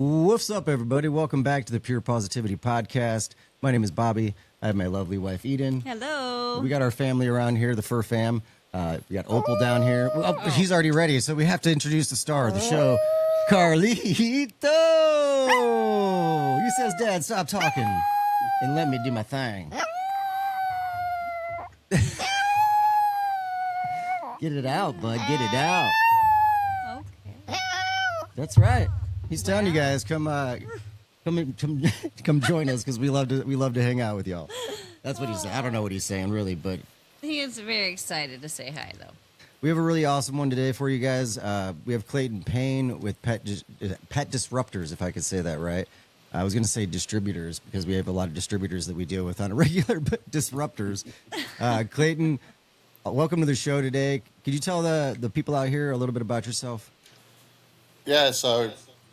What's up, everybody? Welcome back to the Pure Positivity Podcast. My name is Bobby. I have my lovely wife, Eden. Hello. We got our family around here, the fur fam. We got Opal down here. Oh, she's already ready, so we have to introduce the star of the show, Carlito. He says, Dad, stop talking and let me do my thing. Get it out, bud. Get it out. Okay. That's right. He's telling you guys, come join us because we love to hang out with y'all. That's what he's saying. I don't know what he's saying really, but He is very excited to say hi, though. we have a really awesome one today for you guys. We have Clayton Payne with Pet Disruptors, if I could say that right. I was going to say distributors because we have a lot of distributors that we deal with on a regular, but disruptors. Clayton, welcome to the show today. Could you tell the people out here a little bit about yourself? Yeah, so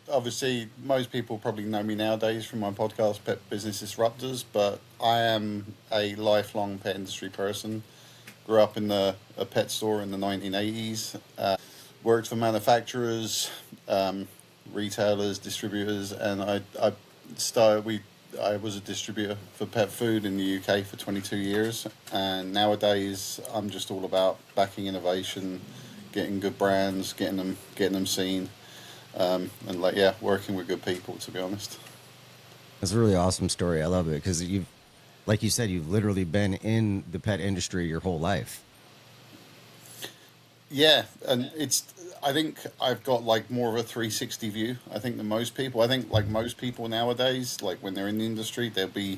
obviously most people probably know me nowadays from my podcast, Pet Business Disruptors, but I am a lifelong pet industry person. Grew up in a pet store in the 1980s, worked for manufacturers, retailers, distributors, and I was a distributor for pet food in the UK for 22 years, and nowadays I'm just all about backing innovation, getting good brands, getting them seen. And working with good people, to be honest. That's a really awesome story. I love it because like you said, you've literally been in the pet industry your whole life. Yeah, and I think I've got like more of a 360 view, I think, than most people. I think like most people nowadays, like when they're in the industry, they'll be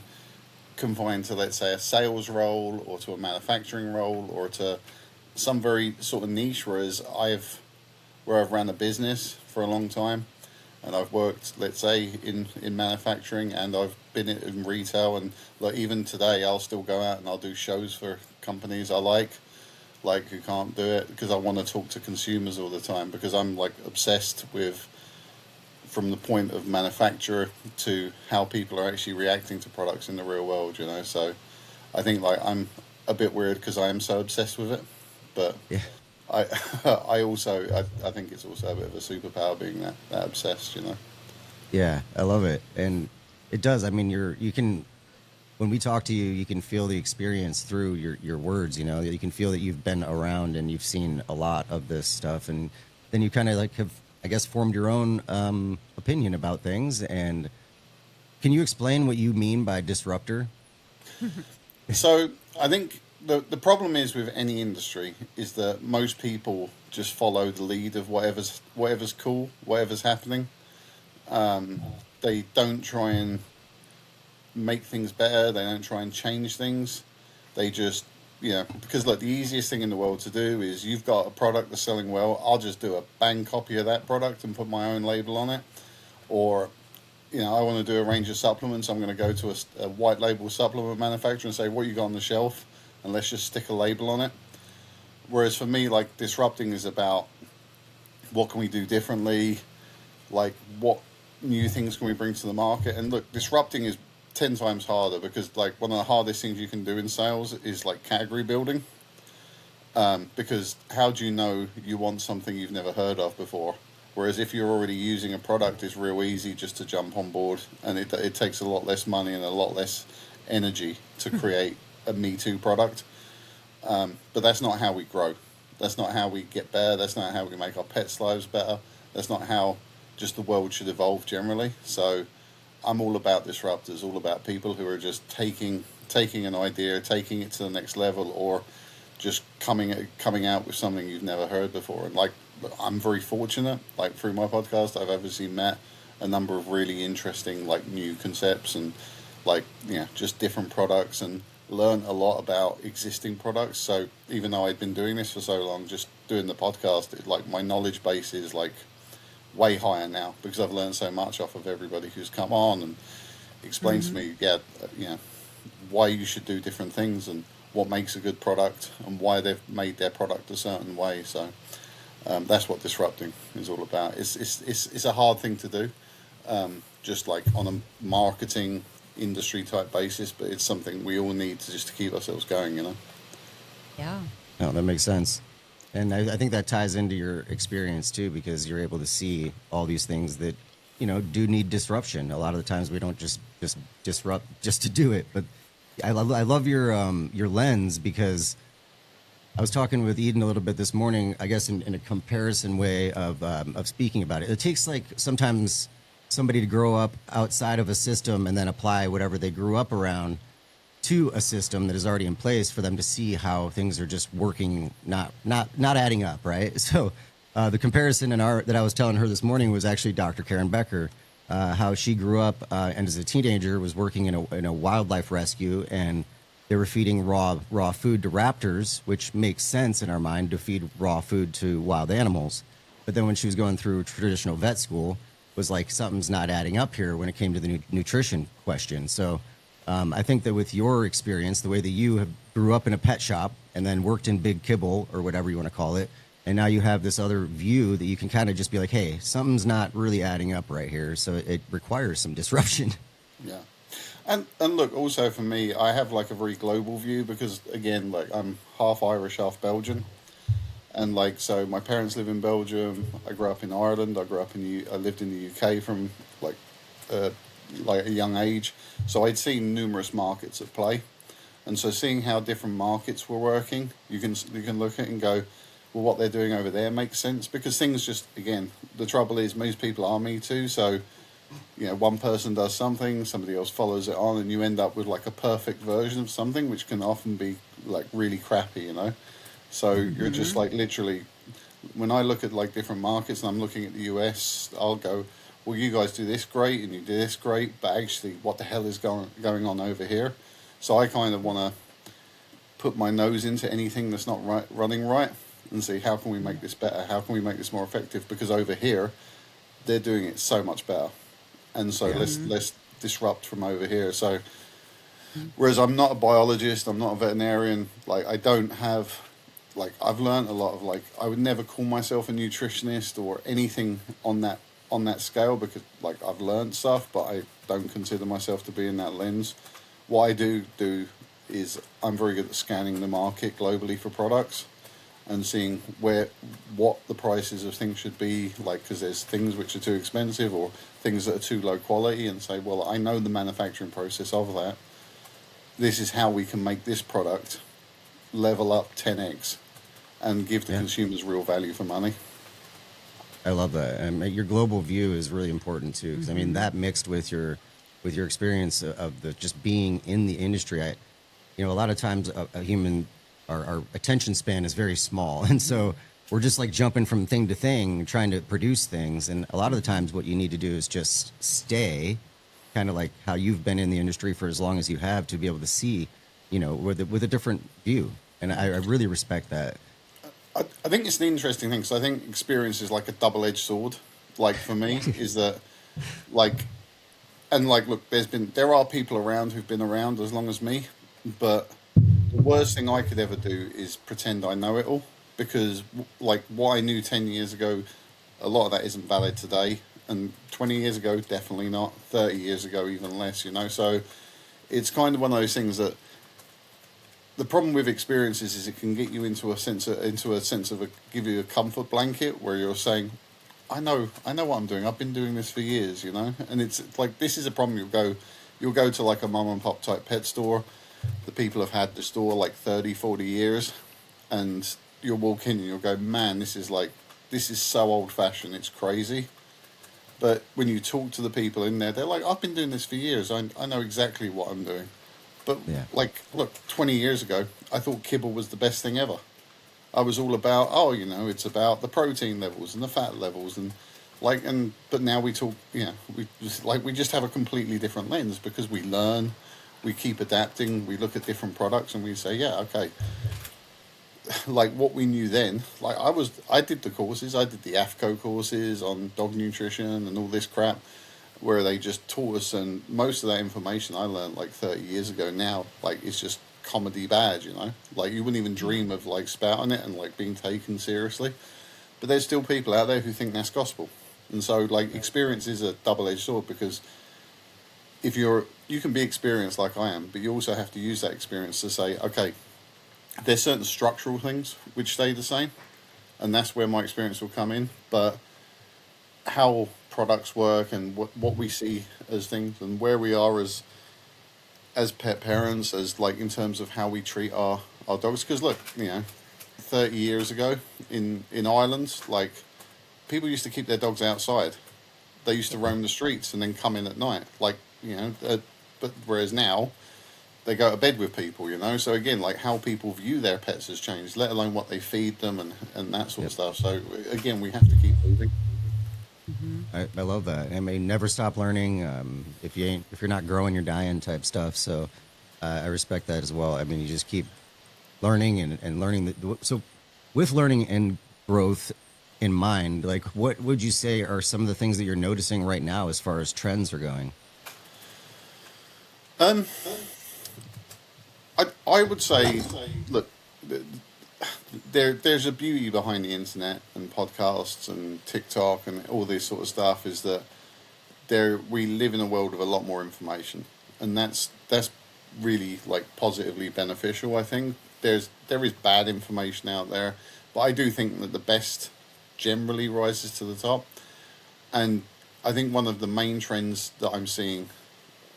confined to, let's say, a sales role or to a manufacturing role or to some very sort of niche, whereas I've ran a business for a long time, and I've worked, let's say, in manufacturing, and I've been in retail, and like even today I'll still go out and I'll do shows for companies I like who can't do it because I want to talk to consumers all the time, because I'm like obsessed with, from the point of manufacturer to how people are actually reacting to products in the real world, so I think like I'm a bit weird because I am so obsessed with it, but Yeah. I I think it's also a bit of a superpower being that obsessed, Yeah, I love it. And it does. I mean, you can, when we talk to you, you can feel the experience through your words, you can feel that you've been around and you've seen a lot of this stuff. And then you kind of like have, I guess, formed your own opinion about things. And can you explain what you mean by disruptor? So I think the problem is with any industry is that most people just follow the lead of whatever's cool, whatever's happening. They don't try and make things better. They don't try and change things. They just, because like the easiest thing in the world to do is you've got a product that's selling well. I'll just do a bang copy of that product and put my own label on it. Or, I want to do a range of supplements. I'm going to go to a white label supplement manufacturer and say, what you got on the shelf? And let's just stick a label on it. Whereas for me, like, disrupting is about what can we do differently, like what new things can we bring to the market. And look, disrupting is 10 times harder because like one of the hardest things you can do in sales is like category building, because how do you know you want something you've never heard of before? Whereas if you're already using a product, it's real easy just to jump on board, and it takes a lot less money and a lot less energy to create a Me Too product. But that's not how we grow. That's not how we get better. That's not how we make our pets' lives better. That's not how just the world should evolve generally. So I'm all about disruptors, all about people who are just taking an idea, taking it to the next level, or just coming out with something you've never heard before. And like, I'm very fortunate, like through my podcast, I've obviously met a number of really interesting like new concepts and like, just different products, and learn a lot about existing products. So even though I'd been doing this for so long, just doing the podcast, like my knowledge base is like way higher now because I've learned so much off of everybody who's come on and explains to me, why you should do different things and what makes a good product and why they've made their product a certain way. So that's what disrupting is all about. It's a hard thing to do, just like on a marketing industry type basis, but it's something we all need to just to keep ourselves going, Yeah. No, that makes sense. And I think that ties into your experience too, because you're able to see all these things that do need disruption. A lot of the times we don't just disrupt just to do it. But I love your lens, because I was talking with Eden a little bit this morning, I guess in a comparison way of speaking about it. It takes like sometimes somebody to grow up outside of a system and then apply whatever they grew up around to a system that is already in place for them to see how things are just working, not adding up, right? So the comparison that I was telling her this morning was actually Dr. Karen Becker, how she grew up and as a teenager was working in a wildlife rescue, and they were feeding raw food to raptors, which makes sense in our mind to feed raw food to wild animals. But then when she was going through traditional vet school, was like something's not adding up here when it came to the nutrition question. So I think that with your experience, the way that you grew up in a pet shop and then worked in big kibble or whatever you want to call it, and now you have this other view that you can kind of just be like, hey, something's not really adding up right here. So it requires some disruption. Yeah. And look, also for me, I have like a very global view because again, like I'm half Irish, half Belgian, and like so my parents live in Belgium. I grew up in Ireland. I lived in the UK from uh, like a young age, so I'd seen numerous markets at play, and so seeing how different markets were working, you can look at it and go, well, what they're doing over there makes sense because things just again, the trouble is most people are me too, so. One person does something, somebody else follows it on, and you end up with like a perfect version of something, which can often be like really crappy. So you're just like literally, when I look at like different markets and I'm looking at the US, I'll go, well, you guys do this great and you do this great, but actually, what the hell is going on over here? So I kind of want to put my nose into anything that's not running right and see how can we make this better, how can we make this more effective, because over here they're doing it so much better. And so let's disrupt from over here. So whereas I'm not a biologist, I'm not a veterinarian, like I don't have like I've learned a lot of like I would never call myself a nutritionist or anything on that scale because like I've learned stuff, but I don't consider myself to be in that lens. What I do is I'm very good at scanning the market globally for products and seeing what the prices of things should be, like because there's things which are too expensive or things that are too low quality, and say, well, I know the manufacturing process of that. This is how we can make this product level up 10x and give the consumers real value for money. I love that, and your global view is really important too. Because I mean, that mixed with your experience of the just being in the industry, a lot of times a human. Our attention span is very small. And so we're just like jumping from thing to thing, trying to produce things. And a lot of the times what you need to do is just stay, kind of like how you've been in the industry for as long as you have, to be able to see, with a different view. And I really respect that. I think it's an interesting thing because I think experience is like a double-edged sword. Like for me, is that like, and like, look, there are people around who've been around as long as me, but the worst thing I could ever do is pretend I know it all because like what I knew 10 years ago, a lot of that isn't valid today. And 20 years ago, definitely not. 30 years ago, even less, So it's kind of one of those things that the problem with experiences is it can get you into a sense of give you a comfort blanket where you're saying, I know what I'm doing. I've been doing this for years, And it's like, this is a problem. You'll go to like a mom and pop type pet store. The people have had the store like 30, 40 years, and you'll walk in and you'll go, man, this is so old fashioned, it's crazy. But when you talk to the people in there, they're like, I've been doing this for years. I know exactly what I'm doing. But like, look, 20 years ago, I thought kibble was the best thing ever. I was all about, it's about the protein levels and the fat levels but now we talk, we just have a completely different lens because we learn. We keep adapting, we look at different products and we say, yeah, okay. Like what we knew then, like I did the courses, I did the AFCO courses on dog nutrition and all this crap where they just taught us, and most of that information I learned like 30 years ago now, like it's just comedy bad, Like you wouldn't even dream of like spouting it and like being taken seriously. But there's still people out there who think that's gospel. And so like experience is a double-edged sword because if you can be experienced like I am, but you also have to use that experience to say, okay, there's certain structural things which stay the same, and that's where my experience will come in. But how products work and what we see as things and where we are as pet parents, as like in terms of how we treat our dogs. Because look, 30 years ago in Ireland, like people used to keep their dogs outside. They used to roam the streets and then come in at night, like but whereas now they go to bed with people, So again, like how people view their pets has changed, let alone what they feed them and that sort of Yep. stuff. So again, we have to keep moving. Mm-hmm. I love that. I mean, never stop learning. If you're not growing, you're dying type stuff. So I respect that as well. I mean, you just keep learning and learning. So with learning and growth in mind, like what would you say are some of the things that you're noticing right now as far as trends are going? Um, I would say, look, there's a beauty behind the internet and podcasts and TikTok and all this sort of stuff. Is that we live in a world of a lot more information, and that's really like positively beneficial. I think there is bad information out there, but I do think that the best generally rises to the top. And I think one of the main trends that I'm seeing,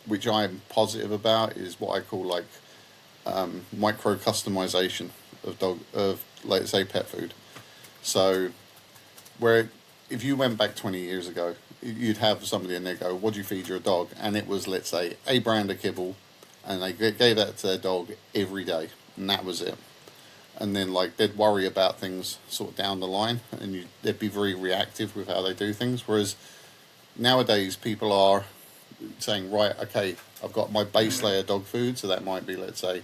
which I'm positive about, is what I call like micro customization of let's say pet food. So where if you went back 20 years ago, you'd have somebody and they go, "What do you feed your dog?" And it was, let's say, a brand of kibble, and they gave that to their dog every day, and that was it. And then like they'd worry about things sort of down the line, and they'd be very reactive with how they do things. Whereas nowadays people are saying, right, okay, I've got my base layer dog food, so that might be, let's say,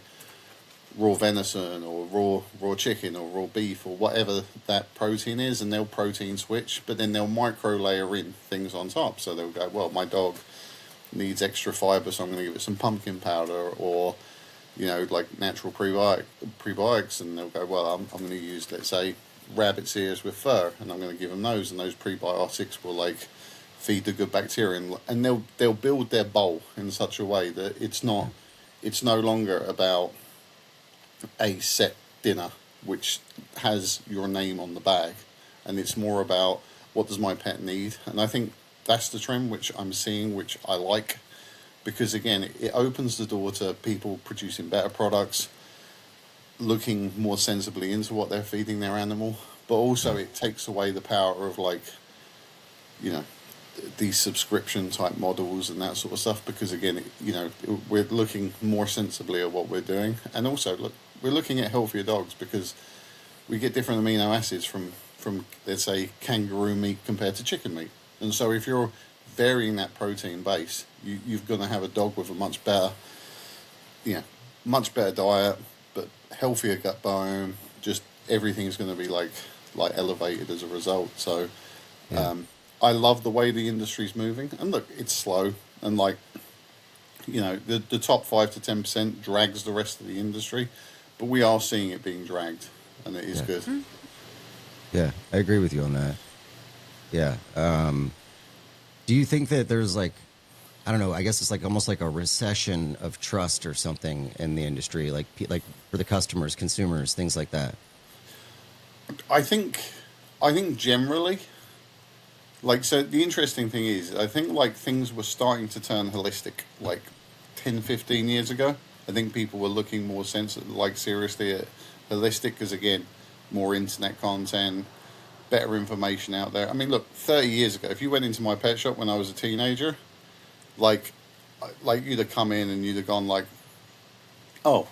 raw venison or raw chicken or raw beef or whatever that protein is, and they'll protein switch, but then they'll micro layer in things on top. So they'll go, well, my dog needs extra fiber, so I'm going to give it some pumpkin powder, or like natural prebiotics, and they'll go, well, I'm going to use, let's say, rabbit's ears with fur, and I'm going to give them those, and those prebiotics will like feed the good bacteria, and they'll build their bowl in such a way that it's no longer about a set dinner which has your name on the bag, and it's more about what does my pet need. And I think that's the trend which I'm seeing, which I like, because again it opens the door to people producing better products, looking more sensibly into what they're feeding their animal, but also it takes away the power of like these subscription type models and that sort of stuff, because again we're looking more sensibly at what we're doing. And also look, we're looking at healthier dogs because we get different amino acids from let's say kangaroo meat compared to chicken meat. And so if you're varying that protein base, you're going to have a dog with a much better diet, but healthier gut biome. Just everything's going to be like elevated as a result. So Yeah. I love the way the industry's moving. And look, it's slow, and like the top 5 to 10% drags the rest of the industry, but we are seeing it being dragged, and it is Yeah. good. Yeah, I agree with you on that. Yeah. Do you think that there's like, I don't know, I guess it's like almost like a recession of trust or something in the industry, like for the customers, consumers, things like that? I think generally, like, so the interesting thing is, I think like things were starting to turn holistic like 10, 15 years ago. I think people were looking more seriously at holistic, because again, more internet content, better information out there. I mean, look, 30 years ago, if you went into my pet shop when I was a teenager, like you'd have come in and you'd have gone like, oh,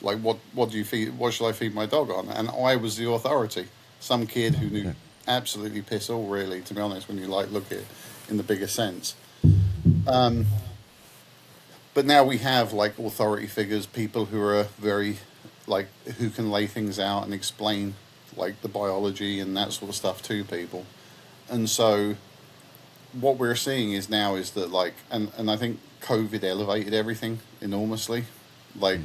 like what do you feed? What should I feed my dog on? And I was the authority. Some kid who knew absolutely piss all, really, to be honest, when you like look at it in the bigger sense. But now we have like authority figures, people who are very like who can lay things out and explain like the biology and that sort of stuff to people. And so what we're seeing is that like, and I think COVID elevated everything enormously. Like,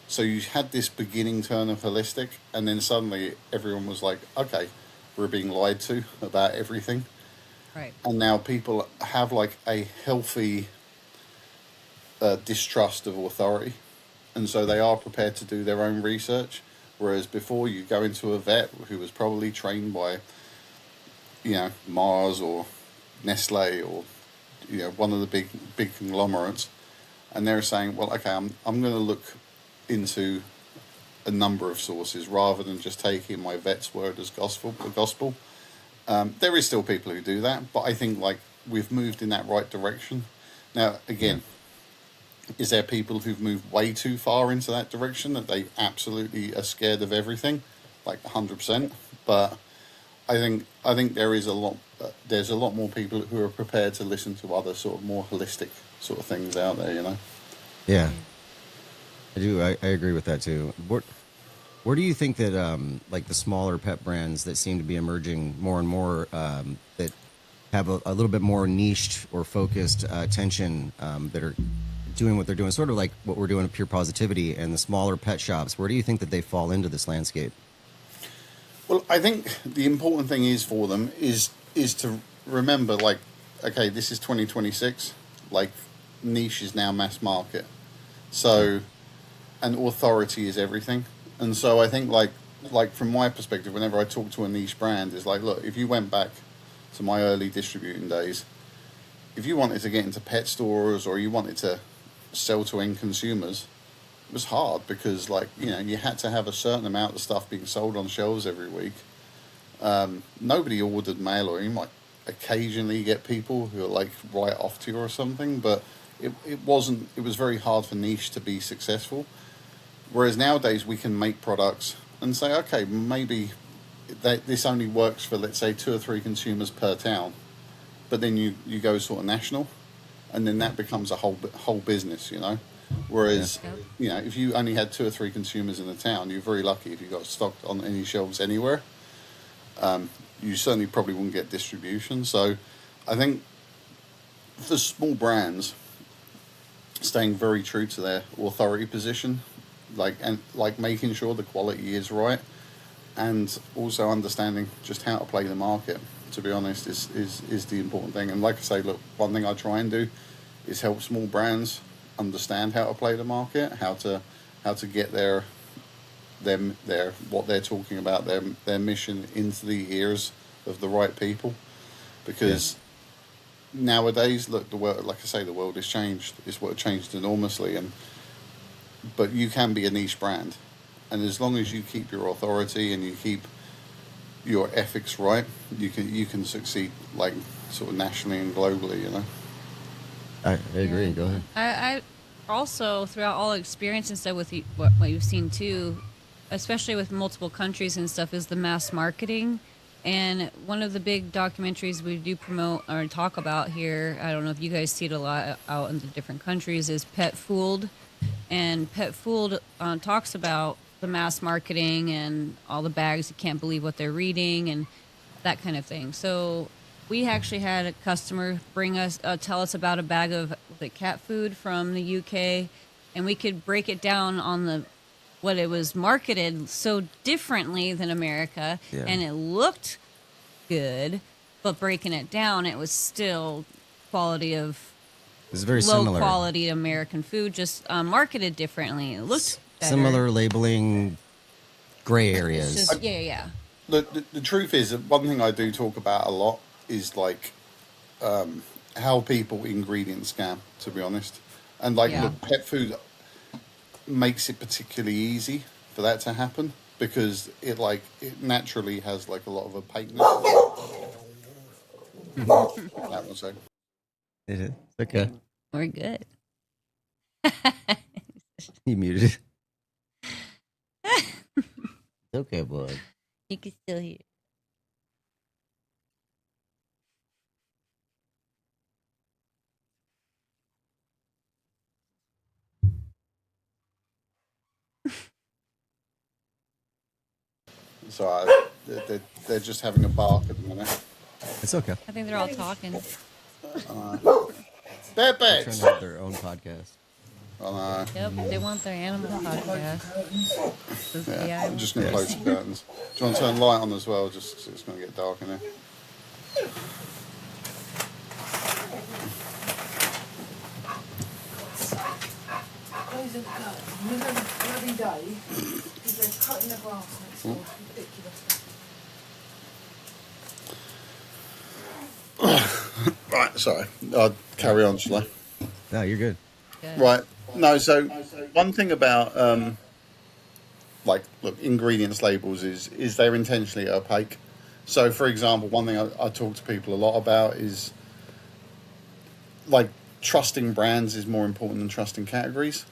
so you had this beginning turn of holistic, and then suddenly everyone was like, okay, we're being lied to about everything. Right. And now people have like a healthy distrust of authority, and so they are prepared to do their own research. Whereas before, you go into a vet who was probably trained by Mars or Nestle or one of the big conglomerates, and they're saying, well, okay, I'm going to look into a number of sources rather than just taking my vet's word as gospel. There is still people who do that, but I think like we've moved in that right direction. Now, again, is there people who've moved way too far into that direction that they absolutely are scared of everything, like 100%? But I think there is a lot. There's a lot more people who are prepared to listen to other sort of more holistic sort of things out there. Yeah, I do. I agree with that too. Where do you think that like the smaller pet brands that seem to be emerging more and more that have a little bit more niched or focused attention that are doing what they're doing, sort of like what we're doing at Pure Positivity and the smaller pet shops, where do you think that they fall into this landscape? Well, I think the important thing is for them is to remember, like, okay, this is 2026. Like, niche is now mass market. So, and authority is everything. And so I think like from my perspective, whenever I talk to a niche brand, is like, look, if you went back to my early distributing days, if you wanted to get into pet stores or you wanted to sell to end consumers, it was hard because you had to have a certain amount of stuff being sold on shelves every week. Nobody ordered mail, or you might occasionally get people who are like right off to you or something, but it wasn't. It was very hard for niche to be successful. Whereas nowadays we can make products and say, okay, maybe this only works for, let's say, 2 or 3 consumers per town, but then you go sort of national, and then that becomes a whole business. Whereas, if you only had 2 or 3 consumers in the town, you're very lucky if you got stocked on any shelves anywhere. You certainly probably wouldn't get distribution. So I think for small brands, staying very true to their authority position, like making sure the quality is right, and also understanding just how to play the market, to be honest, is the important thing. And like I say, look, one thing I try and do is help small brands understand how to play the market, how to get their what they're talking about, their mission into the ears of the right people. Because nowadays, look, the world, like I say, the world has changed. It's what changed enormously, but you can be a niche brand, and as long as you keep your authority and you keep your ethics right, you can succeed, like sort of nationally and globally. I agree. Go ahead. I also, throughout all experience and stuff with what you've seen too, especially with multiple countries and stuff, is the mass marketing. And one of the big documentaries we do promote or talk about here, I don't know if you guys see it a lot out in the different countries, is Pet Fooled. And Pet Fooled talks about the mass marketing and all the bags, you can't believe what they're reading and that kind of thing. So we actually had a customer tell us about a bag of the cat food from the UK, and we could break it down on what it was marketed so differently than America, and it looked good, but breaking it down, it was still quality of It's very low similar. quality American food, just marketed differently. It looked better. Similar labeling, gray It's areas. just, yeah. The truth is that one thing I do talk about a lot is like how people ingredient scam, to be honest. And look, pet food makes it particularly easy for that to happen because it naturally has like a lot of opaqueness. That was it. It is. Okay. We're good. You muted it. It's okay, boy. You can still hear. So they're just having a bark at the minute. It's okay. I think they're all talking. They're They're trying pets. to have their own podcast. Yep, they want their animal podcast. Yeah, I'm just going to close the curtains. Do you want to turn the light on as well? Just 'cause it's going to get dark in here. Close the curtain. Middle of the bloody day, because they're cutting the grass next door. It's ridiculous. Sorry, I'll carry on, shall I? No, you're good. Good. Right. No, so one thing about like look, ingredients labels is they're intentionally opaque. So, for example, one thing I talk to people a lot about is like trusting brands is more important than trusting categories,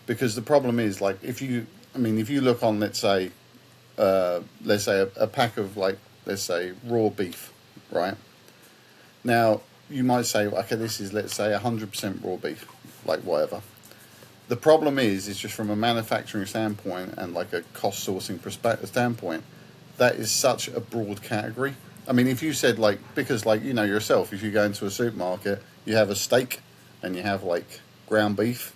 because the problem is like if you look on let's say a pack of like let's say raw beef, right? Now you might say, okay, this is let's say 100% raw beef, like whatever. The problem is just from a manufacturing standpoint and like a cost sourcing perspective standpoint, that is such a broad category. I mean, if you said like, because like, you know yourself, if you go into a supermarket, you have a steak and you have like ground beef,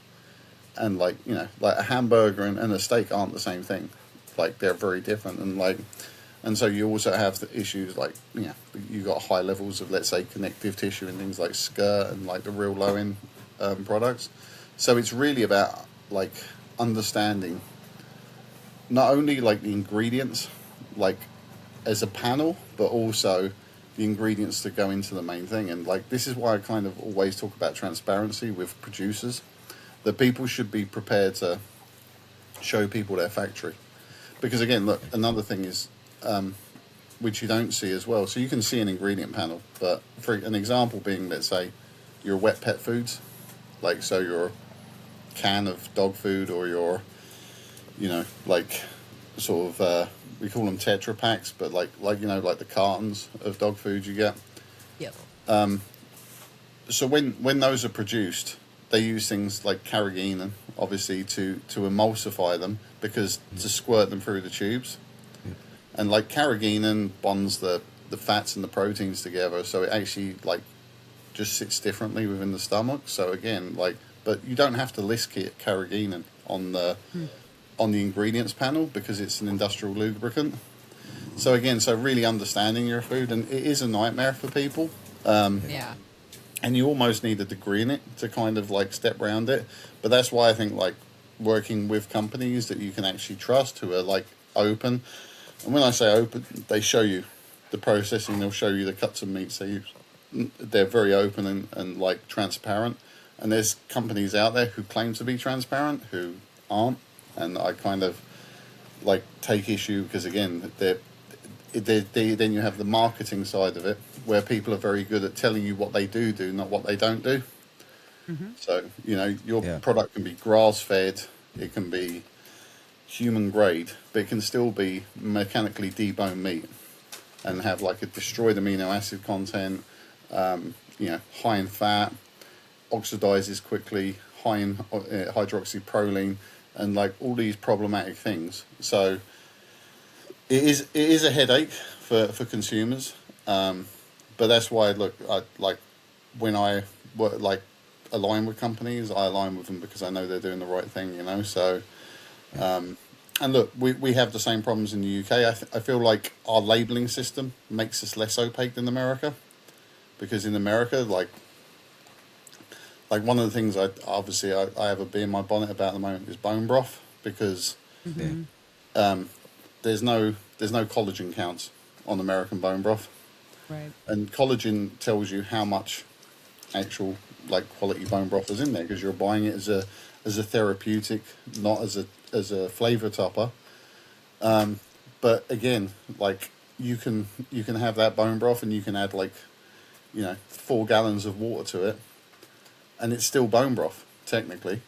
and like, you know, like a hamburger and a steak aren't the same thing. Like they're very different. And so you also have the issues like, you know, you got high levels of, let's say, connective tissue and things like skirt and like the real low end products. So it's really about like understanding not only like the ingredients like as a panel, but also the ingredients that go into the main thing. And like this is why I kind of always talk about transparency with producers, that people should be prepared to show people their factory. Because again, look, another thing is which you don't see as well. So you can see an ingredient panel, but for an example being, let's say your wet pet foods, like so your can of dog food or your, you know, like sort of we call them Tetra packs, but like you know, like the cartons of dog food you get. Yep. So when those are produced, they use things like carrageenan, obviously, to emulsify them, because to squirt them through the tubes. And like carrageenan bonds the fats and the proteins together, so it actually like just sits differently within the stomach. So again, like, but you don't have to list carrageenan on the ingredients panel because it's an industrial lubricant. So again, so really understanding your food, and it is a nightmare for people. Yeah. And you almost need a degree in it to kind of like step around it. But that's why I think like working with companies that you can actually trust, who are like open. And when I say open, they show you the processing, they'll show you the cuts of meats they use. They're very open and like transparent. And there's companies out there who claim to be transparent who aren't. And I kind of like take issue because again, then you have the marketing side of it, where people are very good at telling you what they do, not what they don't do. Mm-hmm. So, you know, your product can be grass-fed, it can be human grade, but it can still be mechanically deboned meat and have like a destroyed amino acid content, you know, high in fat, oxidizes quickly, high in hydroxyproline, and like all these problematic things. So it is a headache for consumers, but that's why when I work like align with companies, I align with them because I know they're doing the right thing, you know. So and look, we have the same problems in the UK. I feel like our labeling system makes us less opaque than America, because in America, like one of the things I have a bee in my bonnet about at the moment is bone broth, because there's no collagen counts on American bone broth. Right. And collagen tells you how much actual like quality bone broth is in there, because you're buying it as a therapeutic, not as a flavor topper. But again, like you can have that bone broth and you can add like, you know, 4 gallons of water to it, and it's still bone broth technically.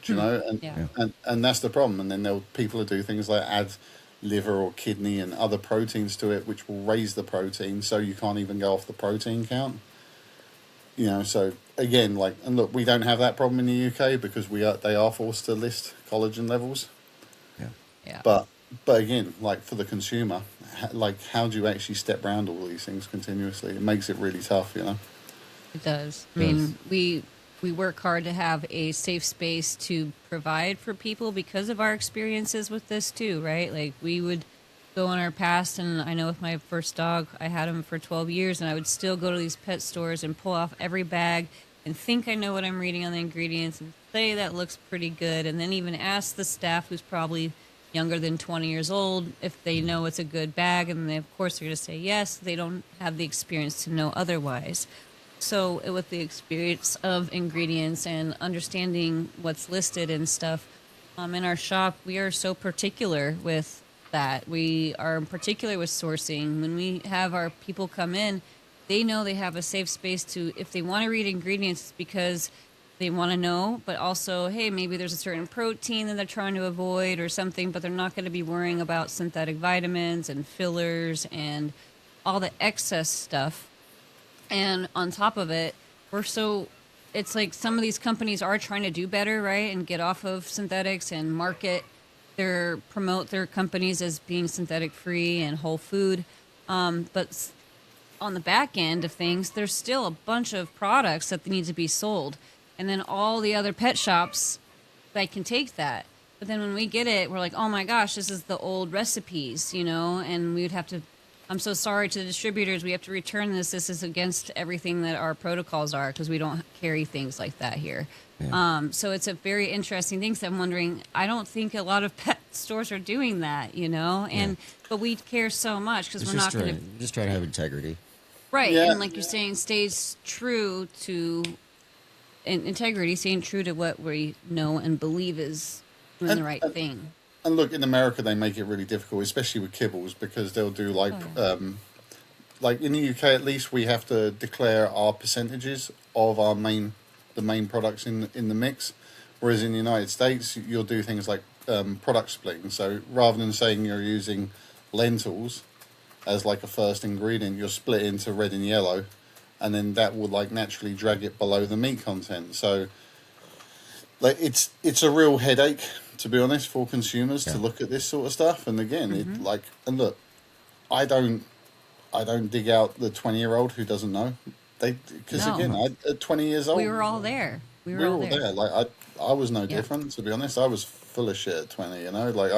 Do you know? And that's the problem. And then people will do things like add liver or kidney and other proteins to it, which will raise the protein, so you can't even go off the protein count. You know, so again, like, and look, we don't have that problem in the UK because they are forced to list collagen levels. Yeah. But again, like for the consumer, like how do you actually step around all these things continuously? It makes it really tough, you know. It does. I mean, we work hard to have a safe space to provide for people because of our experiences with this too, right? Like we would go in our past, and I know with my first dog, I had him for 12 years, and I would still go to these pet stores and pull off every bag and think I know what I'm reading on the ingredients and say that looks pretty good, and then even ask the staff who's probably younger than 20 years old if they know it's a good bag, and they, of course they're going to say yes. They don't have the experience to know otherwise. so with the experience of ingredients and understanding what's listed and stuff, in our shop, we are so particular with that. We are particular with sourcing. When we have our people come in, they know they have a safe space to, if they want to read ingredients, it's because they want to know, but also, hey, maybe there's a certain protein that they're trying to avoid or something, but they're not going to be worrying about synthetic vitamins and fillers and all the excess stuff. And on top of it, we're so, it's like some of these companies are trying to do better, right? And get off of synthetics and promote their companies as being synthetic free and whole food. But on the back end of things, there's still a bunch of products that need to be sold. And then all the other pet shops, they can take that. But then when we get it, we're like, oh my gosh, this is the old recipes, and we would have to, I'm so sorry to the distributors, we have to return this. This is against everything that our protocols are because we don't carry things like that here. Yeah. So it's a very interesting thing. So I'm wondering, I don't think a lot of pet stores are doing that, but we care so much because It's we're not going to. just trying to have integrity. Right. Yeah. And like you're saying, stays true to integrity, staying true to what we know and believe is doing the right thing. And look, in America, they make it really difficult, especially with kibbles, because they'll do like in the UK at least, we have to declare our percentages of the main products in the mix. Whereas in the United States, you'll do things like product splitting. So rather than saying you're using lentils as like a first ingredient, you'll split into red and yellow, and then that would like naturally drag it below the meat content. So like it's a real headache, to be honest, for consumers to look at this sort of stuff. And again, and look, I don't dig out the 20-year-old who doesn't know. Because No. again, at 20 years old, We were all there. We we were were all all there. there. Like I was no Yeah. different, to be honest. I was full of shit at 20. Like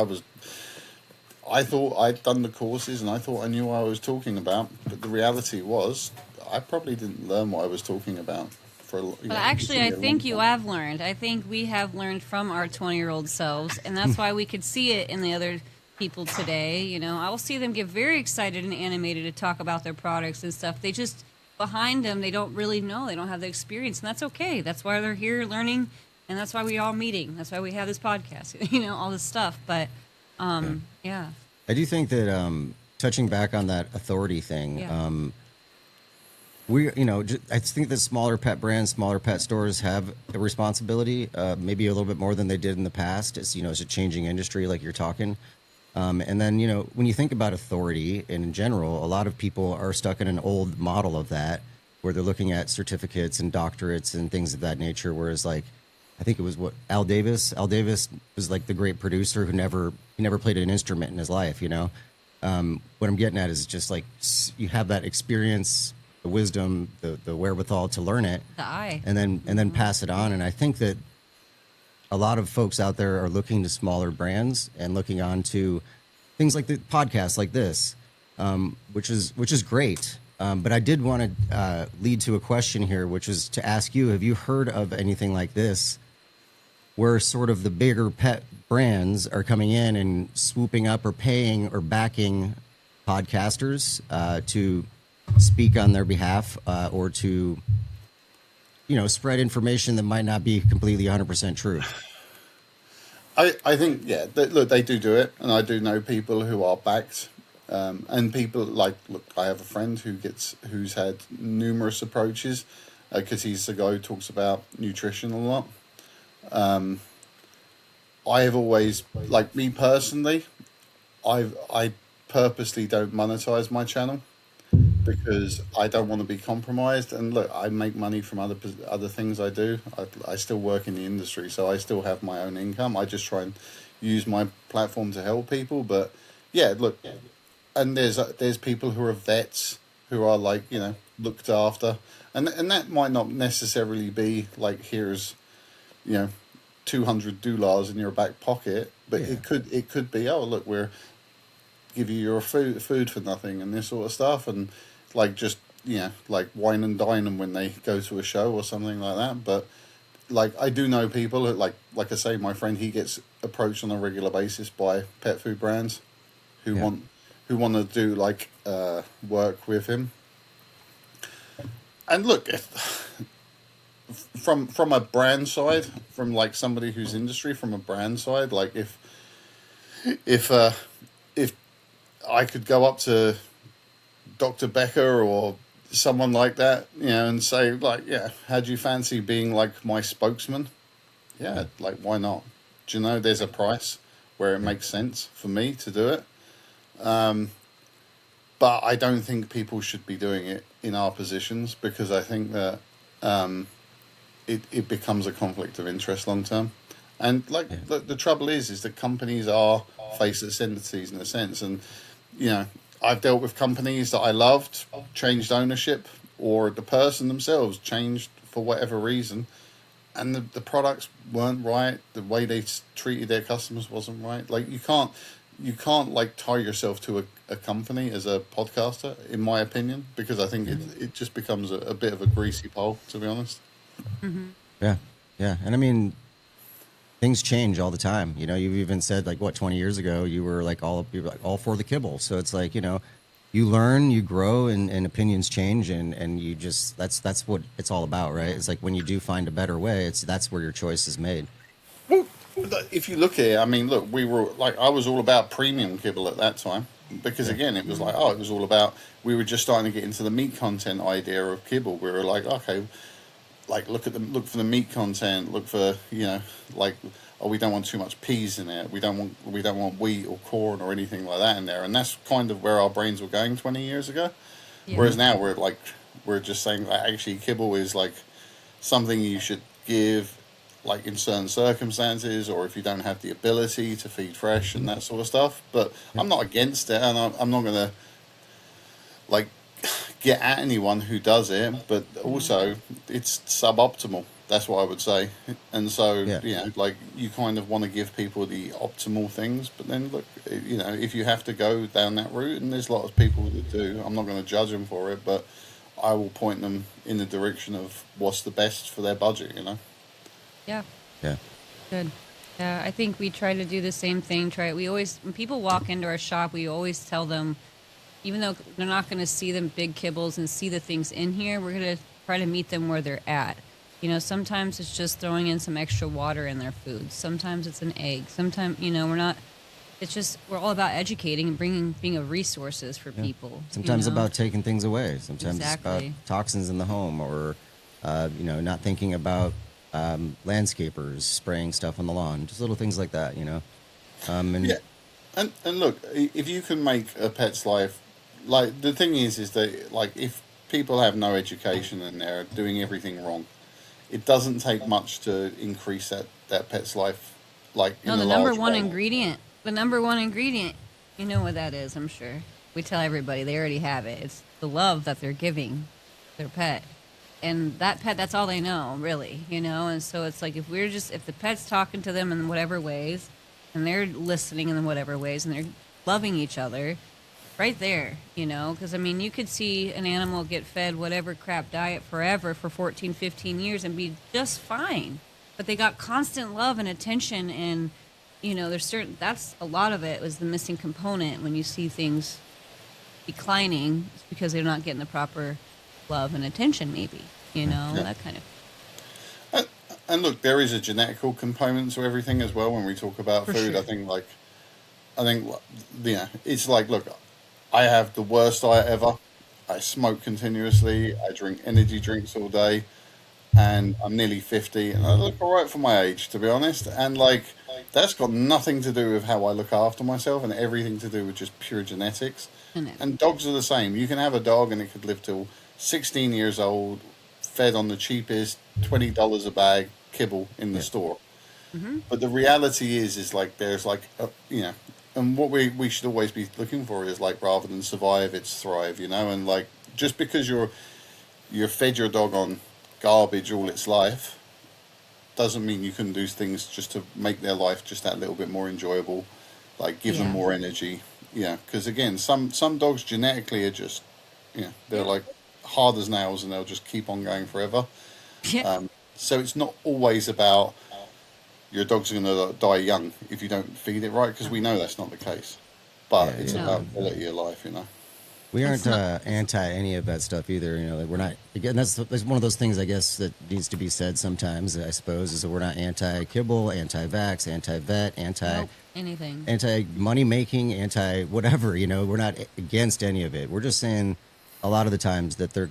I thought I'd done the courses and I thought I knew what I was talking about. But the reality was, I probably didn't learn what I was talking about for a But actually, I think you have learned. I think we have learned from our 20-year-old selves, and that's why we could see it in the other people today. I will see them get very excited and animated to talk about their products and stuff. They just, behind them, they don't really know. They don't have the experience, and that's okay. That's why they're here learning, and that's why we all meeting. That's why we have this podcast, all this stuff. But, yeah. I do think that touching back on that authority thing, Yeah. I think that smaller pet brands, smaller pet stores have a responsibility, maybe a little bit more than they did in the past. It's a changing industry, like you're talking. And then, when you think about authority in general, a lot of people are stuck in an old model of that, where they're looking at certificates and doctorates and things of that nature. Whereas, like, I think it was Al Davis. Al Davis was like the great producer who never played an instrument in his life. What I'm getting at is just like you have that experience, the wisdom, the wherewithal to learn it, The eye. and then pass it on. And I think that a lot of folks out there are looking to smaller brands and looking on to things like the podcasts like this, which is great. But I did want to lead to a question here, which is to ask you: have you heard of anything like this, where sort of the bigger pet brands are coming in and swooping up or paying or backing podcasters to speak on their behalf or to spread information that might not be completely 100% true? I think, look, they do it, and I do know people who are backed, and people like, look, I have a friend who's had numerous approaches, because he's the guy who talks about nutrition a lot. I have always, like me personally, I purposely don't monetize my channel because I don't want to be compromised. And look, I make money from other things I do. I still work in the industry, so I still have my own income. I just try and use my platform to help people. But yeah, look, and there's people who are vets who are like, looked after, and that might not necessarily be like, here's 200 dollars in your back pocket, but Yeah. it could be, oh look, we're give you your food for nothing and this sort of stuff, and like just like wine and dine them when they go to a show or something like that. But like I do know people who, like I say, my friend, he gets approached on a regular basis by pet food brands who want to do like work with him. And look, from a brand side, from like somebody who's industry, from a brand side, like if uh, if I could go up to Dr. Becker or someone like that, and say like, yeah, how do you fancy being like my spokesman? Yeah, like why not? Do you know there's a price where it makes sense for me to do it? But I don't think people should be doing it in our positions because I think that it becomes a conflict of interest long term. And like Yeah. the trouble is that companies are faceless entities in a sense. And you know, I've dealt with companies that I loved, changed ownership, or the person themselves changed for whatever reason, and the products weren't right. The way they treated their customers wasn't right. Like you can't like tie yourself to a company as a podcaster, in my opinion, because I think it just becomes a bit of a greasy pole, to be honest. Yeah. Yeah. And I mean, things change all the time. You've even said like what 20 years ago you were like all for the kibble. So it's like, you learn, you grow, and opinions change, and you just that's what it's all about, right? It's like when you do find a better way, that's where your choice is made. Well, if you look here, I mean, look, we were like, I was all about premium kibble at that time because, Yeah. again, it was like, oh, it was all about, we were just starting to get into the meat content idea of kibble. We were like, okay, like look for the meat content, look for, like, oh, we don't want too much peas in it. We don't want wheat or corn or anything like that in there. And that's kind of where our brains were going 20 years ago. Yeah. Whereas now we're just saying that actually kibble is like something you should give like in certain circumstances, or if you don't have the ability to feed fresh and that sort of stuff. But Yep. I'm not against it, and I'm not gonna like get at anyone who does it. But also, it's suboptimal. That's what I would say. And so, Yeah. like you kind of want to give people the optimal things, but then look, if you have to go down that route, and there's a lot of people that do, I'm not going to judge them for it, but I will point them in the direction of what's the best for their budget. Yeah. Yeah. Good. Yeah, I think we try to do the same thing. We always, when people walk into our shop, we always tell them, even though they're not going to see the big kibbles and see the things in here, we're going to try to meet them where they're at. Sometimes it's just throwing in some extra water in their food. Sometimes it's an egg. Sometimes, we're not, it's just, we're all about educating and being of resources for Yeah. people. Sometimes about taking things away. Sometimes it's about Exactly. toxins in the home, or not thinking about landscapers spraying stuff on the lawn. Just little things like that. And Yeah, and look, if you can make a pet's life, like the thing is that like if people have no education and they're doing everything wrong, it doesn't take much to increase that pet's life, like No, in a the number large one way. ingredient. The number one ingredient. You know what that is, I'm sure. We tell everybody, they already have it. It's the love that they're giving their pet. And that pet, that's all they know, really, And so it's like if the pet's talking to them in whatever ways, and they're listening in whatever ways, and they're loving each other, right there, Because, I mean, you could see an animal get fed whatever crap diet forever for 14, 15 years and be just fine. But they got constant love and attention, and, that's a lot of it was the missing component when you see things declining. It's because they're not getting the proper love and attention, maybe, Yeah. that kind of. And, and look, there is a genetical component to everything as well when we talk about For food. sure. I think, it's like, look, I have the worst diet ever. I smoke continuously. I drink energy drinks all day, and I'm nearly 50, and I look all right for my age, to be honest. And like, that's got nothing to do with how I look after myself, and everything to do with just pure genetics. And it, And dogs are the same. You can have a dog, and it could live till 16 years old, fed on the cheapest $20 a bag kibble in the Yeah. store. hmm But the reality is like there's like and what we should always be looking for is like rather than survive, it's thrive, and like just because you're fed your dog on garbage all its life doesn't mean you can do things just to make their life just that little bit more enjoyable, like give them Yeah. more energy. Yeah, because again, some dogs genetically are just they're like hard as nails and they'll just keep on going forever. Yeah. So it's not always about your dog's going to die young if you don't feed it right, because we know that's not the case. But Yeah. it's Yeah. No. about quality of life. We It's aren't not. anti any of that stuff either. You know, like we're not. Again, that's one of those things I guess that needs to be said sometimes. I suppose is that we're not anti-kibble, anti-vax, anti-vet, Nope. Anything. anti money making, anti whatever. You know, we're not against any of it. We're just saying a lot of the times that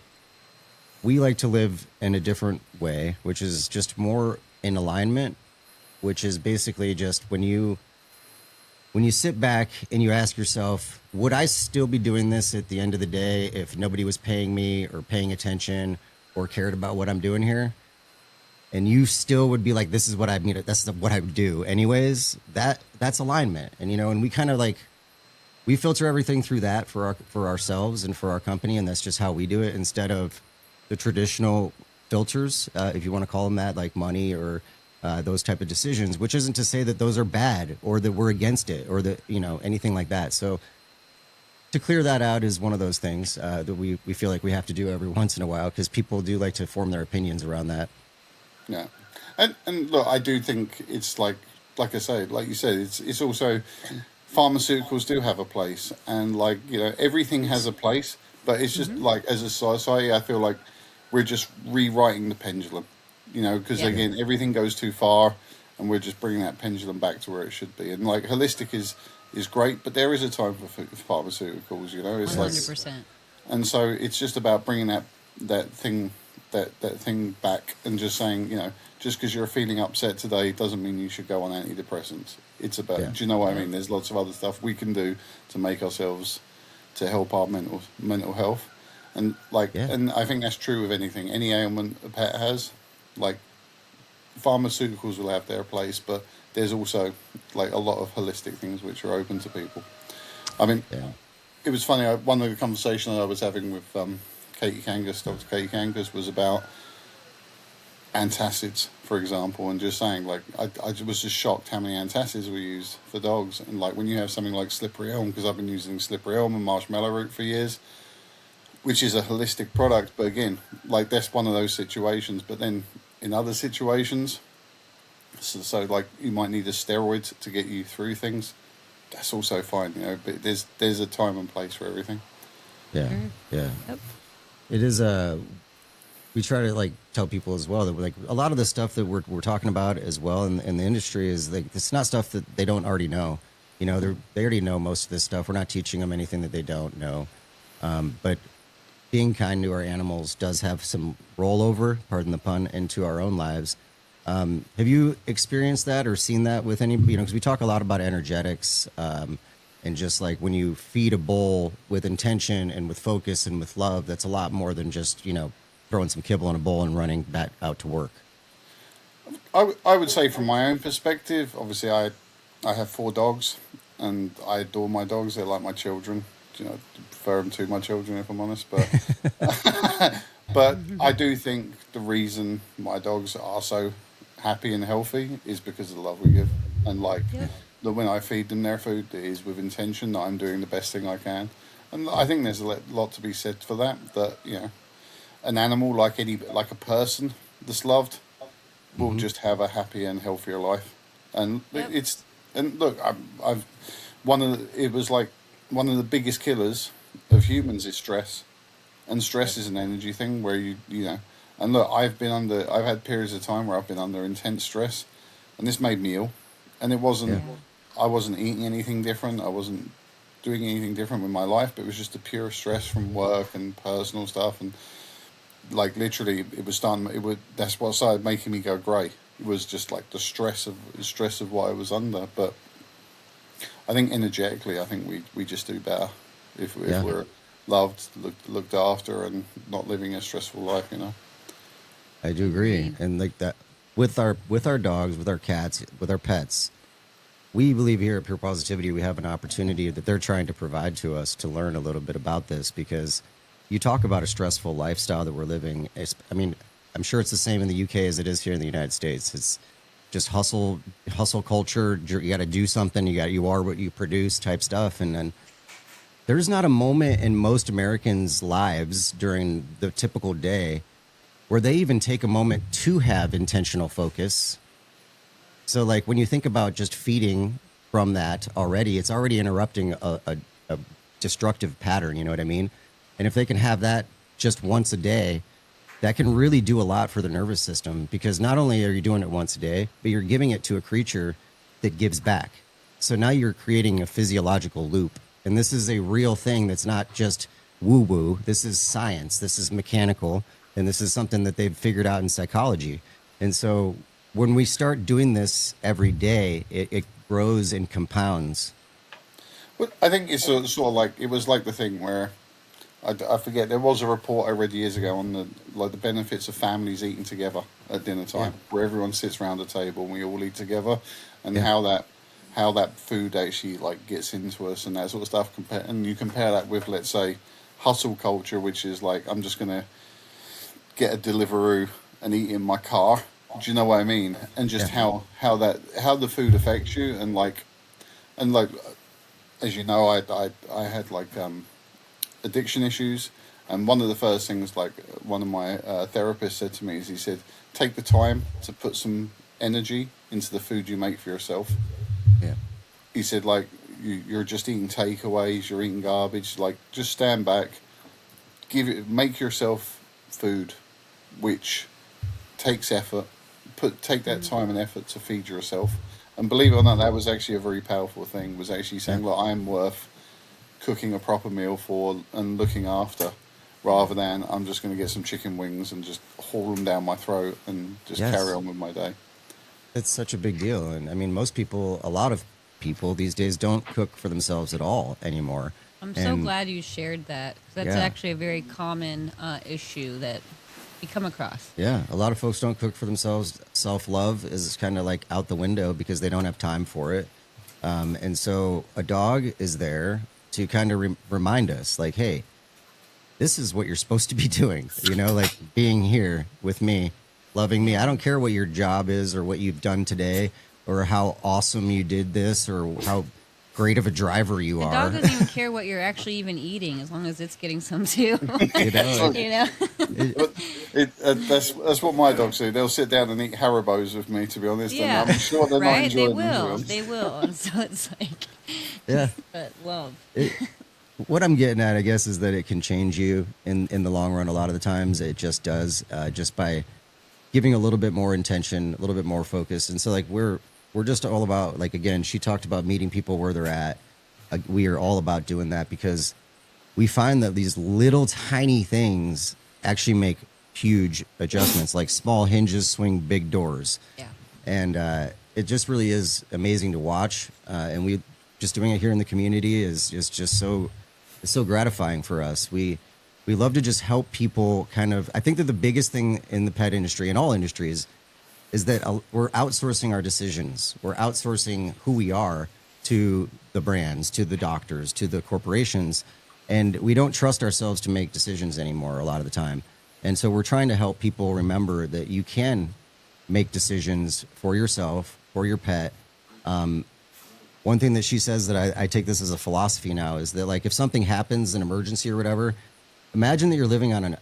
we like to live in a different way, which is just more in alignment. Which is basically just when you sit back and you ask yourself, would I still be doing this at the end of the day if nobody was paying me or paying attention or cared about what I'm doing here? And you still would be like, this is what I mean. That's what I would do anyways. That's alignment. And, you know, and we kind of like, we filter everything through that for ourselves and for our company. And that's just how we do it instead of the traditional filters, if you want to call them that, like money or those type of decisions, which isn't to say that those are bad or that we're against it or that, you know, anything like that. So to clear that out is one of those things that we feel like we have to do every once in a while because people do like to form their opinions around that. Yeah, and look, I do think it's like I say, like you said, it's also pharmaceuticals do have a place, and like you know, everything has a place, but it's just like as a society, I feel like we're just rewriting the pendulum, you know, because Yeah. again, everything goes too far, and we're just bringing that pendulum back to where it should be. And like holistic is great, but there is a time for pharmaceuticals, you know. It's like 100%. and so it's just about bringing that thing back and just saying, you know, just because you're feeling upset today doesn't mean you should go on antidepressants. It's about, Yeah. do you know what I mean? There's lots of other stuff we can do to make ourselves, to help our mental health, and like, Yeah. and I think that's true with anything, any ailment a pet has. Like, pharmaceuticals will have their place, but there's also like a lot of holistic things which are open to people. I mean, Yeah. it was funny. One of the conversations I was having with Katie Kangas, Dr. Katie Kangas, was about antacids, for example, and just saying, like, I was just shocked how many antacids we use for dogs. And, like, when you have something like slippery elm, because I've been using slippery elm and marshmallow root for years, which is a holistic product, but again, like, that's one of those situations. But then in other situations, so like, you might need a steroid to get you through things. That's also fine, you know, but there's a time and place for everything. Yeah. Yeah. Yep. It is we try to like tell people as well that like a lot of the stuff that we're talking about as well in the industry is like it's not stuff that they don't already know. You know, they already know most of this stuff. We're not teaching them anything that they don't know. But being kind to our animals does have some rollover, pardon the pun, into our own lives. Have you experienced that or seen that with any? You know, because we talk a lot about energetics. And just like when you feed a bowl with intention and with focus and with love, that's a lot more than just, you know, throwing some kibble in a bowl and running back out to work. I would say from my own perspective, obviously I have 4 dogs and I adore my dogs. They're like my children. You know, I prefer them to my children if I'm honest. But but I do think the reason my dogs are so happy and healthy is because of the love we give. And like that when I feed them their food, it is with intention that I'm doing the best thing I can. And I think there's a lot to be said for that. That, you know, an animal like a person that's loved will just have a happier and healthier life. And look, it was like one of the biggest killers of humans is stress, and stress is an energy thing where you know. And look, I've had periods of time where I've been under intense stress, and this made me ill. And it wasn't, I wasn't eating anything different. I wasn't doing anything different with my life, but it was just the pure stress from work and personal stuff. And like literally that's what started making me go grey. It was just like the stress of what I was under. But I think energetically, I think we just do better if we're loved, looked after, and not living a stressful life, you know. I do agree. And like that with our dogs, with our cats, with our pets, we believe here at Pure Positivity we have an opportunity that they're trying to provide to us to learn a little bit about this, because you talk about a stressful lifestyle that we're living. I mean, I'm sure it's the same in the UK as it is here in the United States. It's just hustle culture. You got to do something. You are what you produce type stuff. And then there's not a moment in most Americans' lives during the typical day where they even take a moment to have intentional focus. So like when you think about just feeding from that already, it's already interrupting a destructive pattern. You know what I mean? And if they can have that just once a day, that can really do a lot for the nervous system, because not only are you doing it once a day, but you're giving it to a creature that gives back. So now you're creating a physiological loop. And this is a real thing that's not just woo woo. This is science. This is mechanical. And this is something that they've figured out in psychology. And so when we start doing this every day, it grows and compounds. But I think it's sort of like, it was like the thing where I forget, there was a report I read years ago on the benefits of families eating together at dinner time, where everyone sits around the table and we all eat together, and how that food actually like gets into us and that sort of stuff. And you compare that with, let's say, hustle culture, which is like, I'm just gonna get a Deliveroo and eat in my car. Do you know what I mean? And just how the food affects you, and like as you know, I had like addiction issues, and one of the first things like one of my therapists said to me is, he said, take the time to put some energy into the food you make for yourself. Yeah. He said, like, you're just eating takeaways, you're eating garbage, like just stand back, make yourself food, which takes effort. Take that time and effort to feed yourself. And believe it or not, that was actually a very powerful thing, was actually saying, look, I am worth cooking a proper meal for and looking after, rather than I'm just going to get some chicken wings and just haul them down my throat and just carry on with my day. It's such a big deal. And I mean, a lot of people these days don't cook for themselves at all anymore. I'm so glad you shared that. That's actually a very common issue that we come across. Yeah, a lot of folks don't cook for themselves. Self-love is kind of like out the window because they don't have time for it. And so a dog is there to kind of remind us, like, hey, this is what you're supposed to be doing, you know, like being here with me, loving me. I don't care what your job is or what you've done today or how awesome you did this or how great of a driver you are. The dog doesn't even care what you're actually even eating, as long as it's getting some too. You know? You know? That's what my dogs do. They'll sit down and eat Haribos with me, to be honest. Yeah, and I'm sure they're not enjoying them. They will. And so it's like, Yeah. but love. What I'm getting at, I guess, is that it can change you in the long run. A lot of the times it just does, just by giving a little bit more intention, a little bit more focus. And so like we're just all about, like, again, she talked about meeting people where they're at. We are all about doing that because we find that these little tiny things actually make huge adjustments, like small hinges swing big doors. Yeah. And it just really is amazing to watch. And we just doing it here in the community is just so, it's so gratifying for us. We love to just help people kind of, I think that the biggest thing in the pet industry and all industries is that we're outsourcing our decisions. We're outsourcing who we are to the brands, to the doctors, to the corporations. And we don't trust ourselves to make decisions anymore a lot of the time. And so we're trying to help people remember that you can make decisions for yourself, for your pet. One thing that she says that I take this as a philosophy now is that, like, if something happens, an emergency or whatever, imagine that you're living on an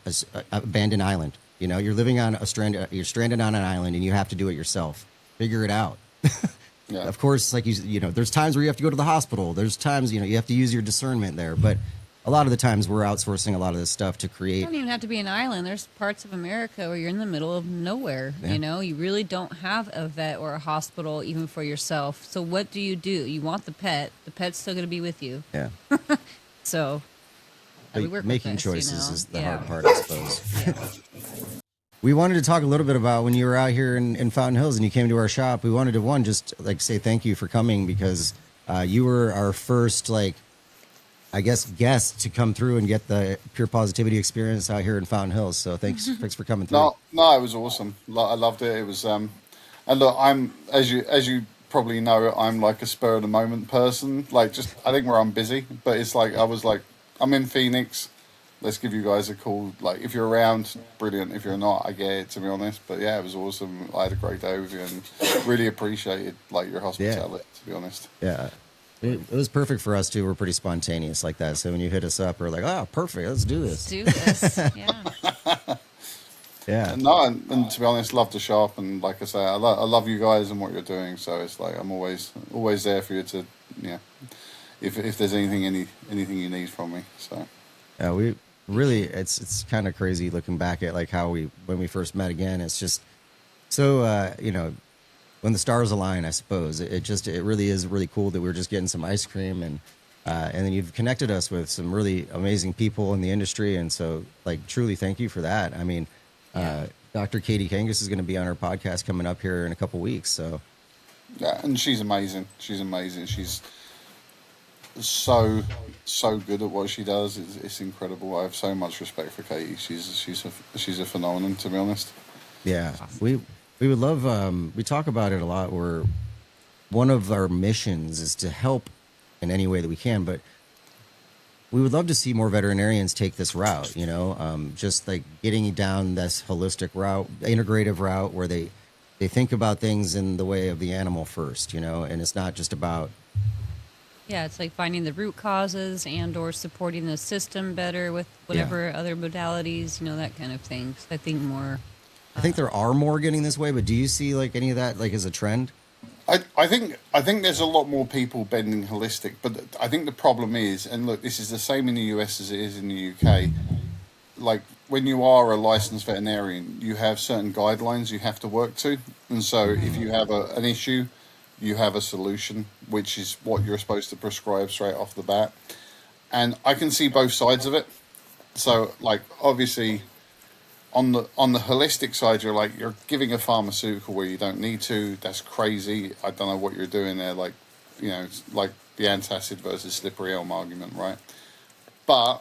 abandoned island. You know, you're living on you're stranded on an island and you have to do it yourself. Figure it out. Yeah. Of course, like you know, there's times where you have to go to the hospital. There's times, you know, you have to use your discernment there. But a lot of the times we're outsourcing a lot of this stuff to It create. don't even have to be an island. There's parts of America where you're in the middle of nowhere. You know, you really don't have a vet or a hospital even for yourself. So what do? You want the pet. The pet's still going to be with you. Yeah. So we work Making with this, choices you know? is the hard part, I suppose. We wanted to talk a little bit about when you were out here in Fountain Hills and you came to our shop. We wanted to, just like say thank you for coming, because you were our first, like, I guess, guest to come through and get the Pure Positivity experience out here in Fountain Hills. So thanks for coming through. No, it was awesome. I loved it. It was, and look, I'm, as you probably know, I'm like a spur of the moment person. Like, just, I think where I'm busy, but it's like, I was like, I'm in Phoenix. Let's give you guys a call. Like, if you're around, brilliant. If you're not, I get it, to be honest. But yeah, it was awesome. I had a great day with you and really appreciated, like, your hospitality, to be honest. Yeah. It was perfect for us too. We're pretty spontaneous like that. So when you hit us up, we're like, oh, perfect. Let's do this. Yeah. Yeah. No, and to be honest, love the shop. And like I say, I love you guys and what you're doing. So it's like, I'm always there for you to, yeah. if there's anything you need from me. So Yeah, we really, it's kind of crazy looking back at like how when we first met again. It's just so when the stars align, I suppose it really is really cool that we're just getting some ice cream, and then you've connected us with some really amazing people in the industry, and so like truly thank you for that. I mean, Dr. Katie Kangas is going to be on our podcast coming up here in a couple weeks, so yeah, and she's amazing. She's amazing. She's so good at what she does. It's incredible. I have so much respect for Katie. She's a phenomenon, to be honest. yeah, we would love. We talk about it a lot. Where one of our missions is to help in any way that we can, but we would love to see more veterinarians take this route. Just like getting down this holistic route, integrative route, where they think about things in the way of the animal first. And it's not just about. Yeah, it's like finding the root causes and or supporting the system better with whatever other modalities, that kind of thing. So I think more. I think there are more getting this way, but do you see like any of that like as a trend? I think there's a lot more people bending holistic, but I think the problem is, and look, this is the same in the US as it is in the UK. Like when you are a licensed veterinarian, you have certain guidelines you have to work to, and so if you have an issue, you have a solution, which is what you're supposed to prescribe straight off the bat. And I can see both sides of it. So, like, obviously, on the holistic side, you're giving a pharmaceutical where you don't need to. That's crazy. I don't know what you're doing there. Like, it's like the antacid versus slippery elm argument, right? But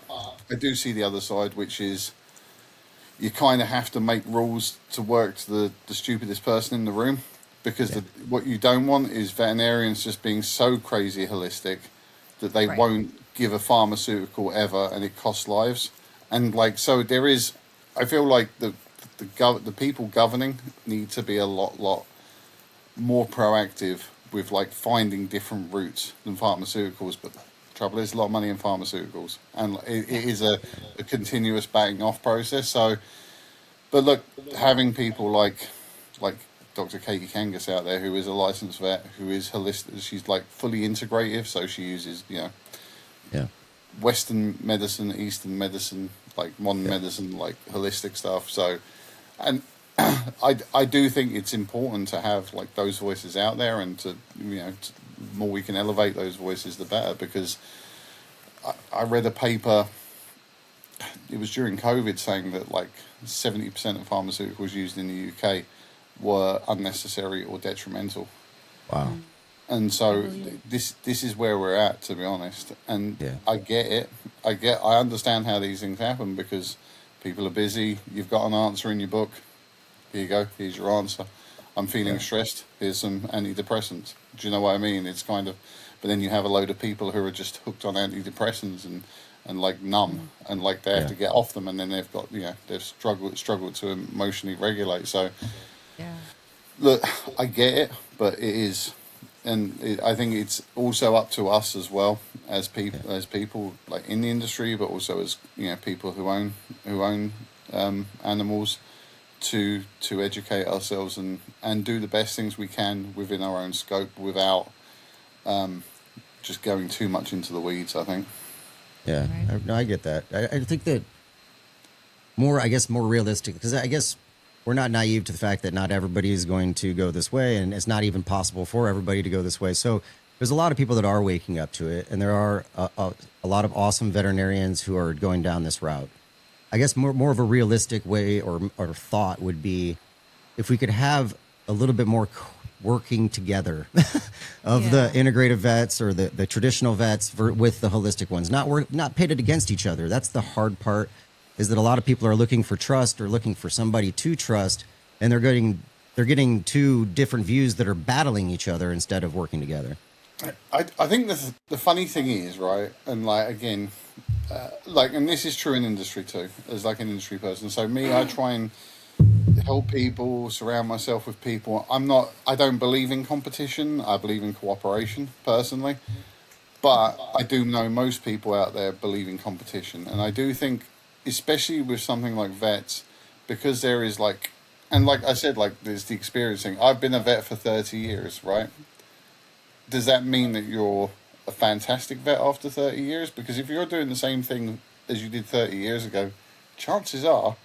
I do see the other side, which is you kind of have to make rules to work to the stupidest person in the room. Because what you don't want is veterinarians just being so crazy holistic that they won't give a pharmaceutical ever, and it costs lives. And like, so there is, I feel like the people governing need to be a lot more proactive with like finding different routes than pharmaceuticals. But the trouble is, a lot of money in pharmaceuticals, and it is a continuous batting off process. So, but look, having people like Dr. Katie Kangas out there, who is a licensed vet, who is holistic. She's like fully integrative, so she uses Western medicine, Eastern medicine, like modern medicine, like holistic stuff. So, and I do think it's important to have like those voices out there, and to the more we can elevate those voices, the better. Because I read a paper. It was during COVID, saying that like 70% of pharmaceuticals used in the UK were unnecessary or detrimental. Wow. And so this is where we're at, to be honest. And I get it. I understand how these things happen, because people are busy. You've got an answer in your book. Here you go. Here's your answer. I'm feeling stressed. Here's some antidepressants. Do you know what I mean? It's kind of, but then you have a load of people who are just hooked on antidepressants and like numb, and like they have to get off them, and then they've got they've struggled to emotionally regulate. So look, I get it, but it is, and I think it's also up to us as well as people like in the industry, but also as people who own animals, to educate ourselves and do the best things we can within our own scope without just going too much into the weeds, I think. Yeah, I get that. I think that more realistic, because I guess we're not naive to the fact that not everybody is going to go this way, and it's not even possible for everybody to go this way. So there's a lot of people that are waking up to it, and there are a lot of awesome veterinarians who are going down this route. I guess more of a realistic way or thought would be if we could have a little bit more working together of the integrative vets or the traditional vets with the holistic ones, not pitted against each other. That's the hard part, is that a lot of people are looking for trust or looking for somebody to trust, and they're getting two different views that are battling each other instead of working together. I think the funny thing is, right, and like again, and this is true in industry too, as like an industry person. So I try and help people, surround myself with people. I don't believe in competition. I believe in cooperation personally, but I do know most people out there believe in competition. And I do think, especially with something like vets, because there is like, and like I said, like there's the experiencing. I've been a vet for 30 years, right? Does that mean that you're a fantastic vet after 30 years, because if you're doing the same thing as you did 30 years ago, chances are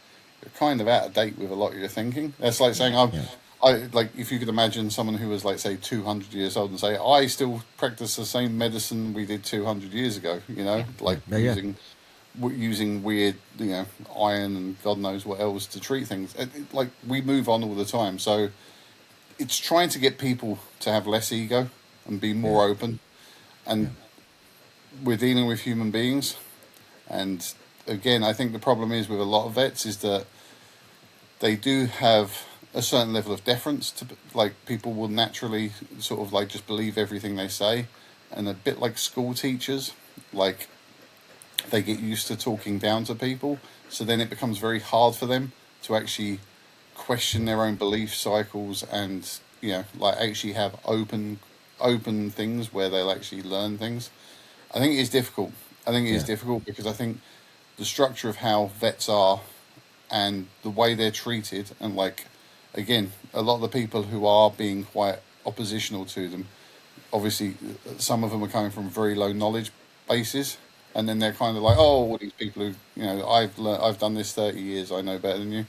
you're kind of out of date with a lot of your thinking. That's like saying Yeah. I like, if you could imagine someone who was like say 200 years old and say I still practice the same medicine we did 200 years ago, you know, like Yeah. Yeah. using weird, you know, iron and God knows what else to treat things. Like, we move on all the time, so it's trying to get people to have less ego and be more open. And we're dealing with human beings, and again, I think the problem is with a lot of vets is that they do have a certain level of deference to, like, people will naturally sort of like just believe everything they say, and a bit like school teachers, like, they get used to talking down to people, so then it becomes very hard for them to actually question their own belief cycles, and, you know, like, actually have open things where they'll actually learn things. I think it is difficult. I think it is Yeah. difficult because I think the structure of how vets are and the way they're treated, and, like, again, a lot of the people who are being quite oppositional to them, obviously some of them are coming from very low knowledge bases, and then they're kind of like, oh, all these people who, you know, I've done this 30 years, I know better than you.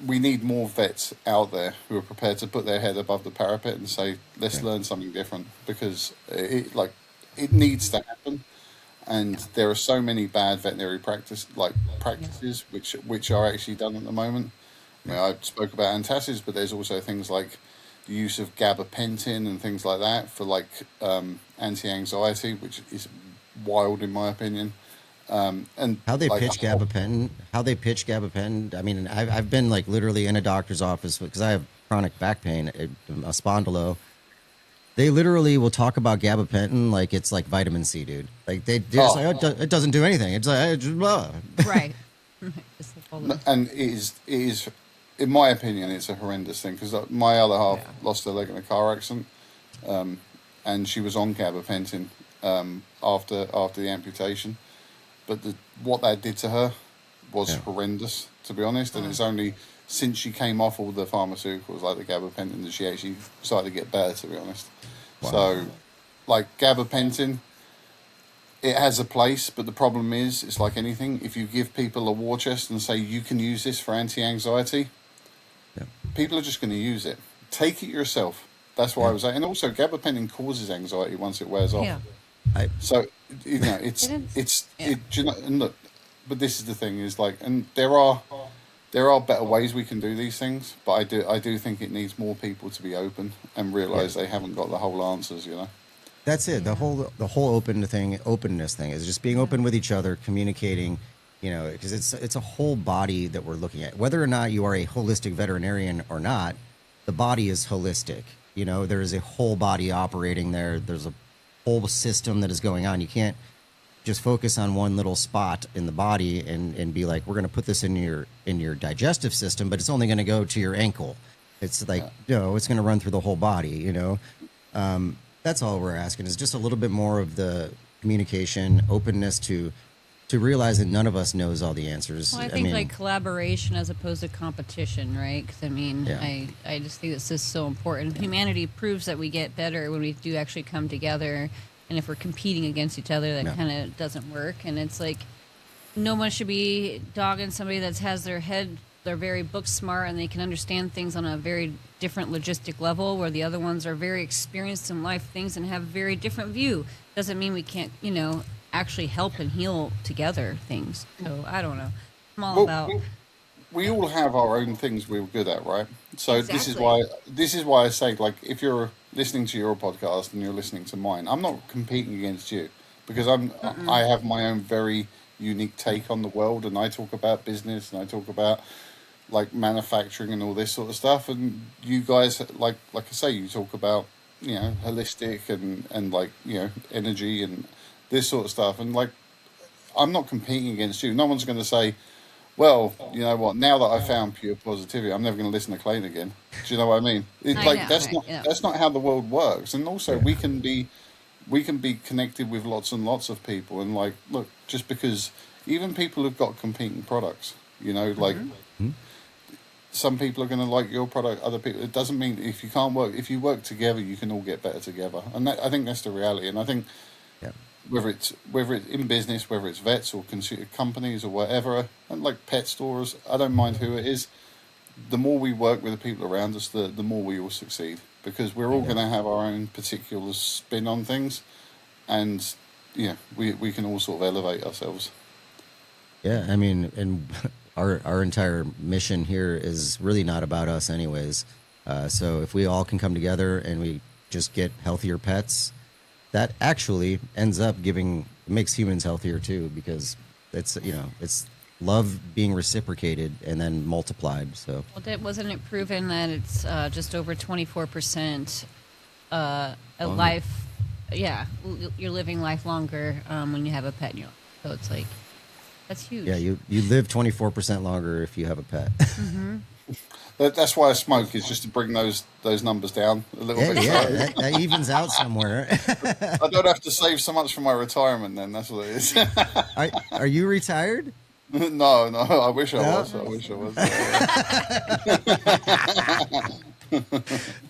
We need more vets out there who are prepared to put their head above the parapet and say, let's learn something different, because it needs to happen. And there are so many bad veterinary practices which are actually done at the moment. I mean, I spoke about antacids, but there's also things like the use of gabapentin and things like that for, like, anti-anxiety, which is wild in my opinion. And How they like, pitch gabapentin. I mean, I've been like literally in a doctor's office because I have chronic back pain, a spondylo. They literally will talk about gabapentin like it's like vitamin C, dude. Like they're just like, oh, it doesn't do anything. It's like, just blah. Right. Just like all the- and it is, in my opinion, it's a horrendous thing, because my other half lost her leg in a car accident, and she was on gabapentin after the amputation. But what that did to her was horrendous, to be honest. And it's only since she came off all the pharmaceuticals like the gabapentin that she actually started to get better, to be honest. Wow. So, like, gabapentin, it has a place, but the problem is, it's like anything. If you give people a war chest and say you can use this for anti-anxiety, people are just going to use it. Take it yourself. That's why I was saying. And also, gabapentin causes anxiety once it wears off. Yeah. So, you know, do you know, and look, but this is the thing, is like, and there are better ways we can do these things, but I do think it needs more people to be open and realize they haven't got the whole answers, you know. That's it. The whole openness thing is just being open with each other, communicating, you know, because it's a whole body that we're looking at. Whether or not you are a holistic veterinarian or not, the body is holistic. You know, there is a whole body operating there. There's a whole system that is going on. You can't just focus on one little spot in the body and be like, we're going to put this in your digestive system, but it's only going to go to your ankle. It's like, no, it's going to run through the whole body, you know. That's all we're asking, is just a little bit more of the communication, openness to realize that none of us knows all the answers. Well, I think like collaboration as opposed to competition, right? Because I mean, I just think this is so important. Humanity proves that we get better when we do actually come together, and if we're competing against each other, that kind of doesn't work. And it's like, no one should be dogging somebody that has their head, they're very book smart and they can understand things on a very different logistic level, where the other ones are very experienced in life things and have a very different view. Doesn't mean we can't, you know, actually help and heal together things. So I don't know. I'm all about. We all have our own things we're good at, right? So Exactly. this is why I say, like, if you're listening to your podcast and you're listening to mine, I'm not competing against you, because I have my own very unique take on the world, and I talk about business and I talk about, like, manufacturing and all this sort of stuff, and you guys, like I say, you talk about, you know, holistic and like, you know, energy and this sort of stuff, and, like, I'm not competing against you. No one's going to say, well, you know what, now that I found pure positivity, I'm never going to listen to Clayton again. Do you know what I mean? That's not how the world works. And also, we can be connected with lots and lots of people, and, like, look, just because even people who've got competing products, you know, like, some people are going to like your product, other people. It doesn't mean if you can't work. If you work together, you can all get better together, and I think that's the reality. And I think Yeah. whether it's in business, whether it's vets or consumer companies or whatever, and like pet stores, I don't mind who it is. The more we work with the people around us, the more we all succeed, because we're all going to have our own particular spin on things, and yeah, we can all sort of elevate ourselves. Yeah, I mean, and our entire mission here is really not about us, anyways. So if we all can come together and we just get healthier pets, that actually ends up makes humans healthier too, because it's love being reciprocated and then multiplied. So Wasn't it proven that it's just over 24% a life? Yeah, you're living life longer when you have a pet in your life. So it's like, that's huge. yeah, you live 24% longer if you have a pet. That's why I smoke, is just to bring those numbers down a little bit. Yeah, So that evens out somewhere. I don't have to save so much for my retirement. Then that's what it is. Are you retired? No, I wish I No? was. I wish I was.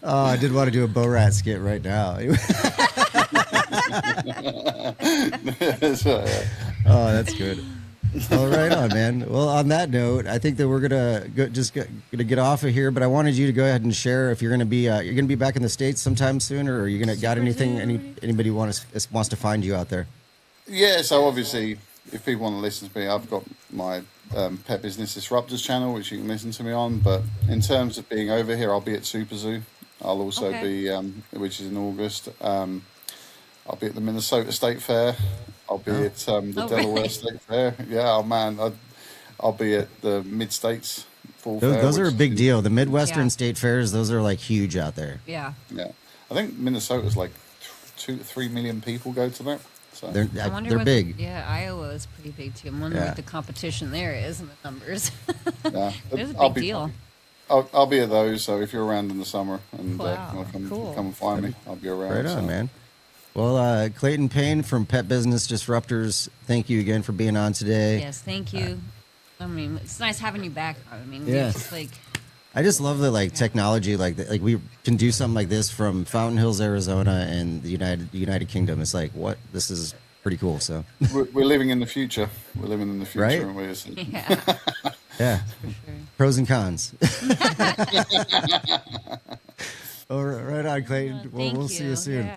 Oh, I did want to do a Borat skit right now. So, Oh, that's good. All right on, man. Well, on that note, I think that we're gonna get off of here. But I wanted you to go ahead and share if you're gonna be back in the States sometime soon, or are you gonna got anything? Anybody wants to find you out there? yeah. So obviously, if people want to listen to me, I've got my Pet Business Disruptors channel, which you can listen to me on. But in terms of being over here, I'll be at Super Zoo. I'll also be, which is in August. I'll be at the Minnesota State Fair. I'll be at the Delaware really? State Fair. Yeah, oh man, I'll be at the Mid States Fall Fair. Those are a which big is- deal. The Midwestern Yeah. state fairs, those are like huge out there. Yeah. Yeah, I think Minnesota's like 2 to 3 million people go to that. So They're big. Yeah, Iowa is pretty big too. I'm wondering Yeah. what the competition there is and the numbers. yeah, It is a I'll big be- deal. I'll be at those. So if you're around in the summer and Wow, come cool. and find me, I'll be around. Right on, so. man. Well, Clayton Payne from Pet Business Disruptors, thank you again for being on today. Yes, thank you. I mean, it's nice having you back. I mean, Yeah. it's just like, I just love the technology, like we can do something like this from Fountain Hills, Arizona, and the United Kingdom. It's like, what? This is pretty cool. So We're living in the future. We're living in the future, Right? aren't we? yeah, yeah, for sure. pros and cons. All right on, Clayton. Well, Thank we'll see you soon. Yeah.